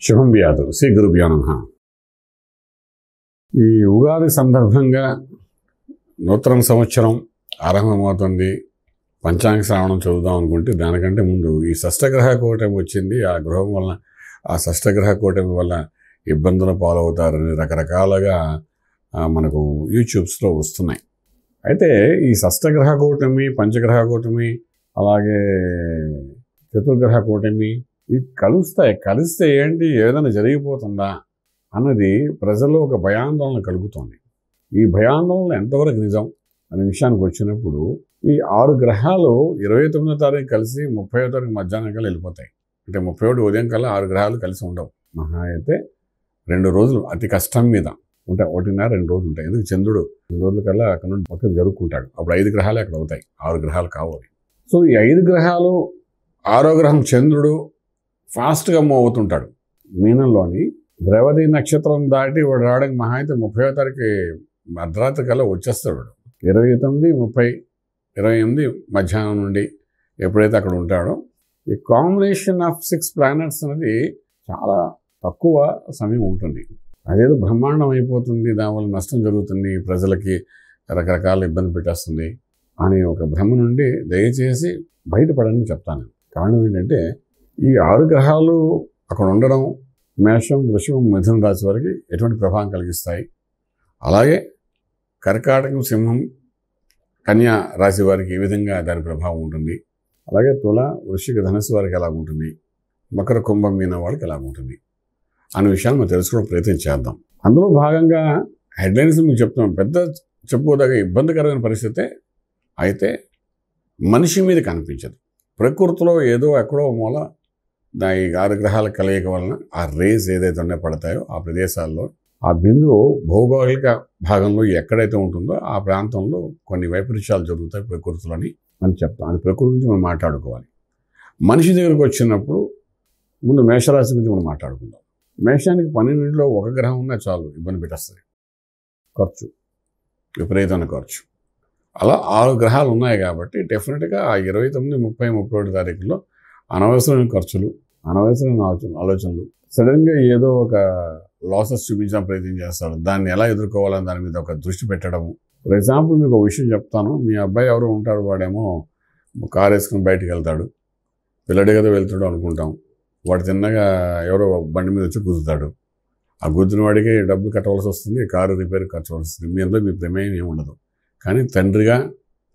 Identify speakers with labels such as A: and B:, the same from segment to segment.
A: శుభం వ్యాధు శ్రీ గురుభ్యో నమః. ఈ ఉగాది సందర్భంగా నూతన సంవత్సరం ఆరంభమవుతుంది. పంచాంగ శ్రావణం చదువుదాం అనుకుంటే దానికంటే ముందు ఈ షష్టగ్రహ కూటమి వచ్చింది. ఆ గృహం వలన ఆ షష్టగ్రహ కూటమి వల్ల ఇబ్బందులు పాలవుతారని రకరకాలుగా మనకు యూట్యూబ్స్లో వస్తున్నాయి. అయితే ఈ షష్టగ్రహ కూటమి, పంచగ్రహ కూటమి, అలాగే చతుర్గ్రహ కూటమి ఇవి కలిస్తే ఏంటి, ఏదైనా జరిగిపోతుందా అన్నది ప్రజల్లో ఒక భయాందోళన కలుగుతుంది. ఈ భయాందోళన ఎంతవరకు నిజం అనే విషయానికి వచ్చినప్పుడు ఈ 6 గ్రహాలు 29వ తారీఖు కలిసి 30వ తారీఖు మధ్యాహ్నం కల్లా వెళ్ళిపోతాయి. అంటే 31 ఉదయం కల్లా 6 గ్రహాలు కలిసి ఉండవు. మహా అయితే 2 రోజులు అతి కష్టం మీద ఉంటాయి. 1.5-2 రోజులు ఉంటాయి. ఎందుకు చంద్రుడు 2 రోజుల కల్లా అక్కడ నుండి పక్కన జరుపుకుంటాడు. అప్పుడు 5 గ్రహాలు అక్కడ అవుతాయి, 6 గ్రహాలు కావాలి. సో ఈ 5 గ్రహాలు, 6వ గ్రహం చంద్రుడు ఫాస్ట్గా మూవ్ అవుతుంటాడు. మీనంలోని రేవతి నక్షత్రం దాటి వాడు రావడానికి మహా అయితే 30వ తారీఖు అర్ధరాత్రి కల్లా వచ్చేస్తాడు. 29, 30, 28 మధ్యాహ్నం నుండి ఎప్పుడైతే అక్కడ ఉంటాడో ఈ కాంబినేషన్ ఆఫ్ 6 ప్లానెట్స్ అనేది చాలా తక్కువ సమయం ఉంటుంది. అదేదో బ్రహ్మాండం అయిపోతుంది, దానివల్ల నష్టం జరుగుతుంది, ప్రజలకి రకరకాల ఇబ్బంది పెట్టేస్తుంది అనే ఒక భ్రమ నుండి దయచేసి బయటపడని చెప్తాను. కారణం ఏంటంటే ఈ 6 గ్రహాలు అక్కడ ఉండడం మేషం, వృషభం, మిథున రాశి వారికి ఎటువంటి ప్రభావం కలిగిస్తాయి. అలాగే కర్కాటకం, సింహం, కన్యా రాశి వారికి ఏ విధంగా దాని ప్రభావం ఉంటుంది. అలాగే తుల, వృశ్చిక, ధనుస్సు వారికి ఎలా ఉంటుంది, మకర, కుంభం, మీన వాళ్ళకి ఎలా ఉంటుంది అనే విషయాలు మనం తెలుసుకోవడం ప్రయత్నం చేద్దాం. అందులో భాగంగా హెడ్లైన్స్ మీకు చెప్తున్నాం. పెద్ద చెప్పుకోదగ్గ ఇబ్బందికరమైన పరిస్థితే అయితే మనిషి మీద కనిపించదు. ప్రకృతిలో ఏదో ఎక్కడో మూల ఈ 6 గ్రహాల కలయిక వలన ఆ రేస్ ఏదైతే ఉన్నాయో పడతాయో ఆ ప్రదేశాల్లో ఆ బిందువు భౌగోళిక భాగంలో ఎక్కడైతే ఉంటుందో ఆ ప్రాంతంలో కొన్ని వైపరీత్యాలు జరుగుతాయి ప్రకృతిలోని అని చెప్తాం. అది ప్రకృతి గురించి మనం మాట్లాడుకోవాలి. మనిషి దగ్గరకు వచ్చినప్పుడు ముందు మేషరాశి గురించి మనం మాట్లాడుకుందాం. మేషానికి 12లో ఒక గ్రహం ఉన్నా చాలు ఇబ్బంది పెట్టేస్తుంది. ఖర్చు, విపరీతమైన ఖర్చు. అలా 6 గ్రహాలు ఉన్నాయి కాబట్టి డెఫినెట్గా ఆ 29, 30, 31 తారీఖుల్లో అనవసరమైన ఖర్చులు, అనవసరమైన ఆలోచనలు, సడన్గా ఏదో ఒక లాసెస్ చూపించడం ప్రయత్నం చేస్తారు. దాన్ని ఎలా ఎదుర్కోవాలని దాని మీద ఒక దృష్టి పెట్టడము. ఫర్ ఎగ్జాంపుల్ మీకు ఒక విషయం చెప్తాను. మీ అబ్బాయి ఎవరో ఉంటాడు, వాడేమో కారు వేసుకుని బయటికి వెళ్తాడు, పిల్లడి కదా వెళ్తాడు అనుకుంటాం. వాడు తిన్నగా ఎవరో బండి మీద వచ్చి గుద్దుతాడు. ఆ గుద్దిన వాడికి డబ్బులు కట్టవలసి వస్తుంది, కారు రిపేర్ ఖర్చు వస్తుంది. మీ అందులో మీ ప్రమేయం ఏమి ఉండదు. కానీ తండ్రిగా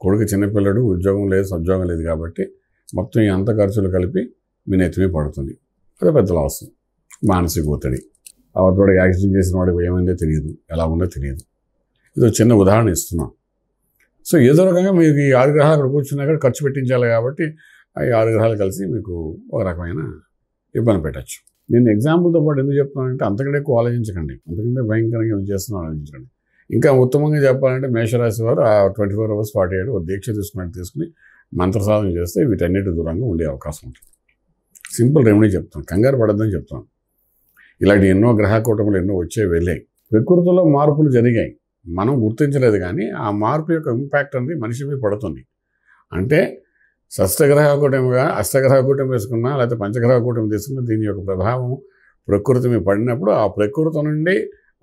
A: కొడుకు చిన్నపిల్లడు, ఉద్యోగం లేదు, సద్యోగం లేదు కాబట్టి మొత్తం ఈ అంత ఖర్చులు కలిపి మీ నెత్తిమీ పడుతుంది. అదే పెద్ద లాస్, మానసిక ఒత్తిడి. వాడికి యాక్సిడెంట్ చేసిన వాడికి ఏమైందో తెలియదు, ఎలా ఉందో తెలియదు. ఇది ఒక చిన్న ఉదాహరణ ఇస్తున్నాం. సో ఏదో రకంగా మీకు ఈ 6 గ్రహాలు అక్కడ కూర్చున్నా కూడా ఖర్చు పెట్టించాలి కాబట్టి ఈ 6 గ్రహాలు కలిసి మీకు ఒక రకమైన ఇబ్బంది పెట్టచ్చు. నేను ఎగ్జాంపుల్తో పాటు ఎందుకు చెప్తున్నానంటే అంతకంటే ఎక్కువ ఆలోచించకండి, అంతకంటే భయంకరంగా ఏం చేస్తున్నాం ఆలోచించండి. ఇంకా ఉత్తమంగా చెప్పాలంటే మేషరాశి వారు ఆ 24 hours 48 ఒక దీక్ష తీసుకుని మంత్ర సాధన చేస్తే వీటన్నిటి దూరంగా ఉండే అవకాశం ఉంటుంది. సింపుల్ రెమెడీ చెప్తాను, కంగారు పడద్దని చెప్తాను. ఇలాంటి ఎన్నో గ్రహ కూటములు ఎన్నో వెళ్ళాయి. ప్రకృతిలో మార్పులు జరిగాయి, మనం గుర్తించలేదు. కానీ ఆ మార్పు యొక్క ఇంపాక్ట్ అనేది మనిషి మీద పడుతుంది. అంటే షష్టగ్రహ కూటమిగా అష్టగ్రహ కూటమి వేసుకున్నా లేకపోతే పంచగ్రహ కూటమి తీసుకున్నా దీని యొక్క ప్రభావం ప్రకృతి మీద పడినప్పుడు ఆ ప్రకృతి నుండి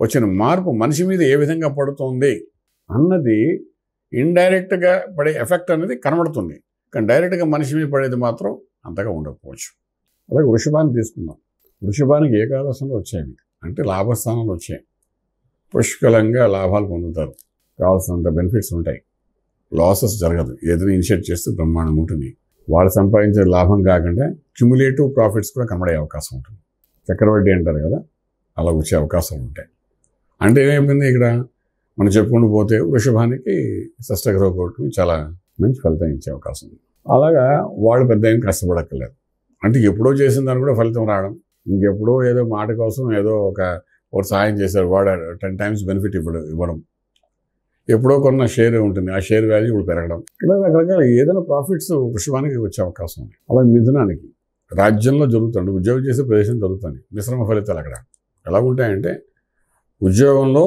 A: వచ్చిన మార్పు మనిషి మీద ఏ విధంగా పడుతుంది అన్నది ఇండైరెక్ట్గా పడే ఎఫెక్ట్ అనేది కనబడుతుంది. కానీ డైరెక్ట్గా మనిషి మీద పడేది మాత్రం అంతగా ఉండకపోవచ్చు. అలాగే వృషభాన్ని తీసుకుందాం. వృషభానికి ఏకాదశంలో వచ్చాయి, అంటే లాభస్థానంలో వచ్చాయి. పుష్కలంగా లాభాలు పొందుతారు, కావాల్సినంత బెనిఫిట్స్ ఉంటాయి, లాసెస్ జరగదు. ఏదైనా ఇనిషియేట్ చేస్తే బ్రహ్మాండం ఉంటుంది. వాళ్ళు సంపాదించే లాభం కాకుండా క్యుములేటివ్ ప్రాఫిట్స్ కూడా కనబడే అవకాశం ఉంటుంది. చక్రవడ్డీ అంటారు కదా, అలా వచ్చే అవకాశాలు ఉంటాయి. అంటే ఏమైపోయింది, ఇక్కడ మనం చెప్పుకుంటూ పోతే వృషభానికి షష్టగ్రహ కూటమి చాలా మంచి ఫలితం ఇచ్చే అవకాశం ఉంది. అలాగా వాళ్ళు పెద్ద ఏం కష్టపడక్కర్లేదు. అంటే ఎప్పుడో చేసిన దాన్ని కూడా ఫలితం రావడం, ఇంకెప్పుడో ఏదో మాట కోసం ఏదో ఒక సహాయం చేశారు, వాడు 10 times బెనిఫిట్ ఇవ్వడం, ఎప్పుడో కొన్న షేర్ ఉంటుంది, ఆ షేర్ వాల్యూ ఇప్పుడు పెరగడం, ఇలా రకరకాల ఏదైనా ప్రాఫిట్స్ వృషభానికి వచ్చే అవకాశం ఉంది. అలా మిథునానికి రాజ్యంలో జరుగుతుంది, ఉద్యోగం చేసే ప్రదేశం జరుగుతుంది. మిశ్రమ ఫలితాలు అక్కడ ఎలా ఉంటాయంటే ఉద్యోగంలో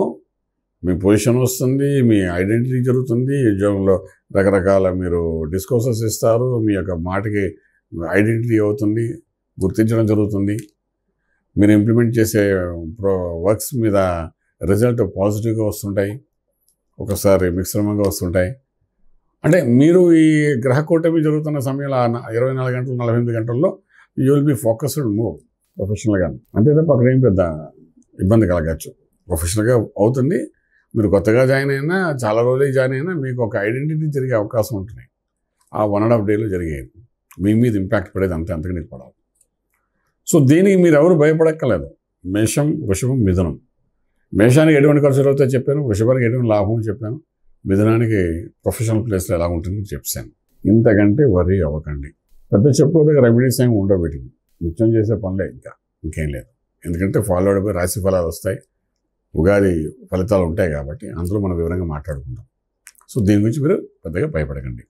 A: మీ పొజిషన్ వస్తుంది, మీ ఐడెంటిటీ జరుగుతుంది, ఉద్యోగంలో రకరకాల మీరు డిస్కోర్సెస్ ఇస్తారు, మీ యొక్క మాటకి ఐడెంటిటీ అవుతుంది, గుర్తించడం జరుగుతుంది. మీరు ఇంప్లిమెంట్ చేసే వర్క్స్ మీద రిజల్ట్ పాజిటివ్గా వస్తుంటాయి, ఒకసారి మిశ్రమంగా వస్తుంటాయి. అంటే మీరు ఈ గ్రహ కూటమి జరుగుతున్న సమయంలో 24 గంటలు 48 గంటల్లో you will be focused more ప్రొఫెషనల్గా. అంతే తప్ప అక్కడ ఏం పెద్ద ఇబ్బంది కలగచ్చు. ప్రొఫెషనల్గా అవుతుంది. మీరు కొత్తగా జాయిన్ అయినా, చాలా రోజులే జాయిన్ అయినా మీకు ఒక ఐడెంటిటీ జరిగే అవకాశం ఉంటుంది. ఆ 1.5 డేలో జరిగేది మీ మీద ఇంపాక్ట్ పడేది అంతకని పడాలి. సో దీనికి మీరు ఎవరు భయపడక్కర్లేదు. మేషం, వృషభం, మిథునం. మేషానికి ఎటువంటి ఖర్చులు అవుతాయో చెప్పాను, వృషభానికి ఎటువంటి లాభం చెప్పాను, మిథునానికి ప్రొఫెషనల్ ప్లేస్లో ఎలా ఉంటుందని చెప్పాను. ఇంతకంటే వరి అవ్వకండి. పెద్ద చెప్పుకోదగ్గ రెమెడీస్ ఏమి ఉండవు. వీటికి నిత్యం చేసే పనులే, ఇంకేం లేదు. ఎందుకంటే ఫాలో అయిపోయి రాశి ఫలాలు వస్తాయి, ఉగాది ఫలితాలు ఉంటాయి కాబట్టి అందులో మనం వివరంగా మాట్లాడుకుంటాం. సో దీని గురించి మీరు పెద్దగా భయపడకండి.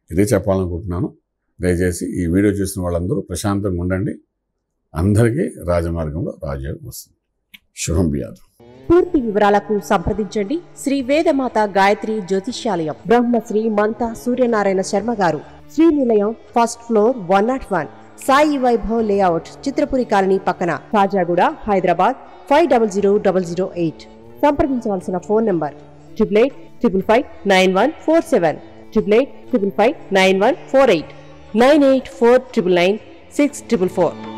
A: ఇదే చెప్పాలనుకుంటున్నాను. దయచేసి ఈ వీడియో చూసిన వాళ్ళందరూ ప్రశాంతంగా ఉండండి. అందరికీ రాజమార్గంలో రాజయోగం వస్తుంది. శుభం బియాదు.
B: పూర్తి వివరాలకు సంప్రదించండి శ్రీ వేదమాత గాయత్రి జ్యోతిష్యాలయం, Brahmasri మంతా Suryanarayana Sharma garu, Srinilayam, first floor, 101, Sai Vaibhav layout, Chitrapuri colony పక్కన, కాజాగూడ, హైదరాబాద్ 500008. సంప్రదించవలసిన ఫోన్ నంబర్ 8855559147, 8855559148, 9849996644.